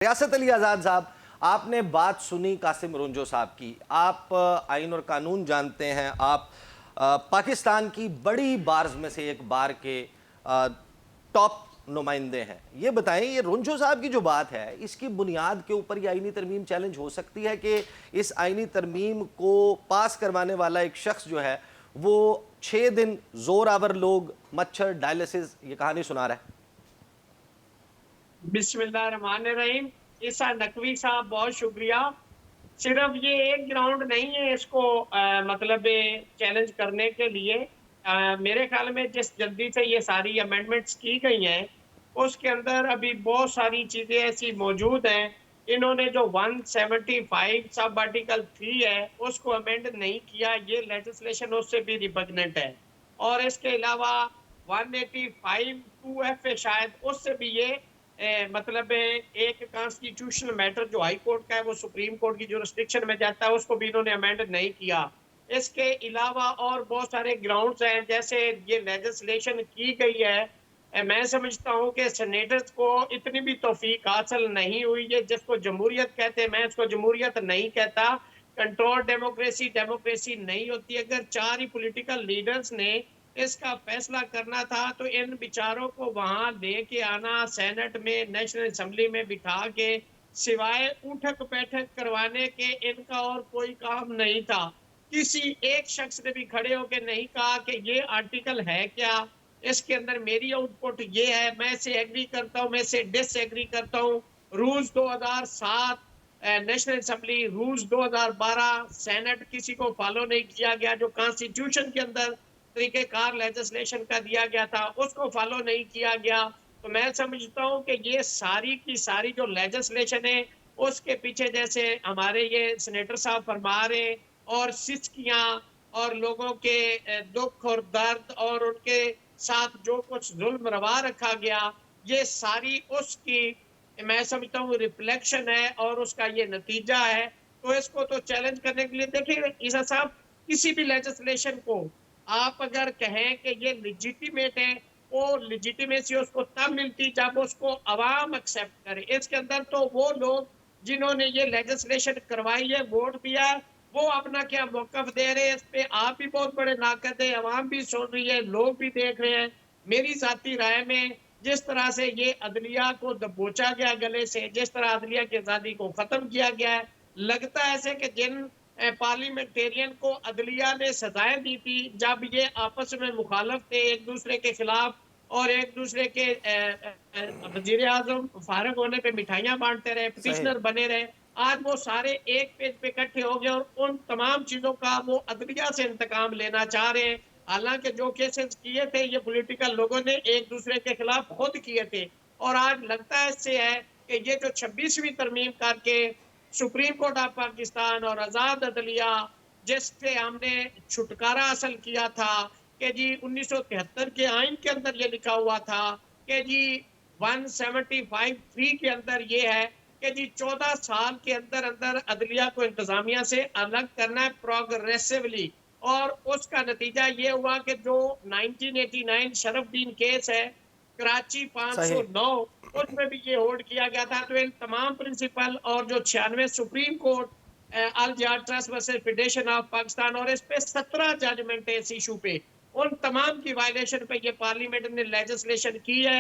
रियासत अली आज़ाद साहब, आपने बात सुनी कासिम रोंजो साहब की। आप आइन और कानून जानते हैं। आप पाकिस्तान की बड़ी बार्स में से एक बार के टॉप नुमाइंदे हैं। ये बताएं, ये रोंजो साहब की जो बात है, इसकी बुनियाद के ऊपर ये आइनी तरमीम चैलेंज हो सकती है कि इस आइनी तरमीम को पास करवाने वाला एक शख्स जो है वो 6 दिन जोर आवर लोग, मच्छर, डायलिसिस, ये कहानी सुना रहा है। बिस्मिल्लाहिर्रहमानिर्रहीम। ईसा नकवी साहब, बहुत शुक्रिया। सिर्फ ये एक ग्राउंड नहीं है इसको मतलब चैलेंज करने के लिए। मेरे ख्याल में जिस जल्दी से ये सारी अमेंडमेंट्स की गई हैं उसके अंदर अभी बहुत सारी चीजें ऐसी मौजूद हैं। इन्होंने जो 175 सब आर्टिकल 3 है उसको अमेंड नहीं किया, ये लेजिस्लेशन उससे भी रिबगनेंट है। और इसके अलावा 185 2F है शायद, उससे भी ये मतलब एक कॉन्स्टिट्यूशनल मैटर जो हाई कोर्ट का है वो सुप्रीम कोर्ट की जुरिस्डिक्शन में जाता है, उसको भी इन्होंने अमेंड नहीं किया। इसके अलावा और बहुत सारे ग्राउंड्स हैं, जैसे ये लेजिस्लेशन की गई है। मैं समझता हूँ कि सेनेटर्स को इतनी भी तौफीक हासिल नहीं हुई है, जिसको जमहूरियत कहते हैं, मैं इसको जमहूरियत नहीं कहता। कंट्रोल डेमोक्रेसी डेमोक्रेसी नहीं होती। अगर 4 ही पॉलिटिकल लीडर्स ने इसका फैसला करना था तो इन बिचारों को वहां लेके आना, सेनेट में, नेशनल असेंबली में बिठा के सिवाय उठक बैठक करवाने के इनका और कोई काम नहीं था। किसी एक शख्स ने भी खड़े होकर नहीं कहा कि ये आर्टिकल है क्या, इसके अंदर मेरी आउटपुट ये है, मैं से एग्री करता हूं, मैं से डिसएग्री करता हूं। Rules 2007 national assembly, rules 2012 senate, किसी को फॉलो नहीं किया गया। जो कॉन्स्टिट्यूशन के अंदर तरीकेकार लेजिस्लेशन का दिया गया था उसको फॉलो नहीं किया गया। तो मैं समझता हूँ कि ये सारी की सारी जो लेजिस्लेशन है उसके पीछे, जैसे हमारे ये सेनेटर साहब फरमा रहे, और सिचकियां और लोगों के दुख और दर्द और उनके साथ जो कुछ जुल्म रवा रखा गया, ये सारी उसकी मैं समझता हूँ रिफ्लेक्शन है और उसका ये नतीजा है। तो इसको तो चैलेंज करने के लिए देखिए ईसा साहब, किसी भी लेजिस्लेशन को आप अगर कहें कि ये लेजिटिमेट है, वो लेजिटिमेसी उसको तब मिलती जब उसको अवाम एक्सेप्ट करे। इसके अंदर तो वो लोग जिन्होंने ये लेजिस्लेशन करवाई है, वोट दिया है, वो अपना क्या मौकफ दे रहे हैं इस पे। आप भी बहुत बड़े नाकद है, अवाम भी सुन रही है, लोग भी देख रहे हैं। मेरी जाती राय में जिस तरह से ये अदलिया को दबोचा गया गले से, जिस तरह अदलिया की आजादी को खत्म किया गया है, लगता है ऐसे कि जिन पार्लियामेंटेरियन को अदलिया ने सजाएं दी थी जब ये आपस में मुखालफ थे एक दूसरे के खिलाफ, और एक दूसरे के वजीर आजम फारग होने पे मिठाइयां बांटते रहे, सही। पिटिशनर बने रहे, आज वो सारे एक पेज पे इकट्ठे हो गए और उन तमाम चीजों का वो अदलिया से इंतकाम लेना चाह रहे हैं। हालांकि जो केसेस किए थे ये पॉलिटिकल लोगों ने एक दूसरे के खिलाफ खुद किए थे। और आज लगता है इससे है कि ये जो 26वीं तरमीम करके सुप्रीम कोर्ट ऑफ पाकिस्तान और आजाद अदलिया, जिससे हमने छुटकारा हासिल किया था कि जी 1973 के आइन के अंदर ये लिखा हुआ था कि जी 175(3) के अंदर ये है कि जी 14 साल के अंदर अंदर अदलिया को इंतजामिया से अलग करना है प्रोग्रेसिवली। और उसका नतीजा ये हुआ कि जो 1989 शरफुद्दीन केस है, कराची सही। 509, उसमें भी ये होल्ड किया गया था। तो इन तमाम प्रिंसिपल और जो 96 सुप्रीम कोर्ट अल जहाज trust versus federation of Pakistan, और इस पे 17 जजमेंट है इस इशू पे, उन तमाम की वायलेशन पे ये पार्लियामेंट ने लेजिस्लेशन की है।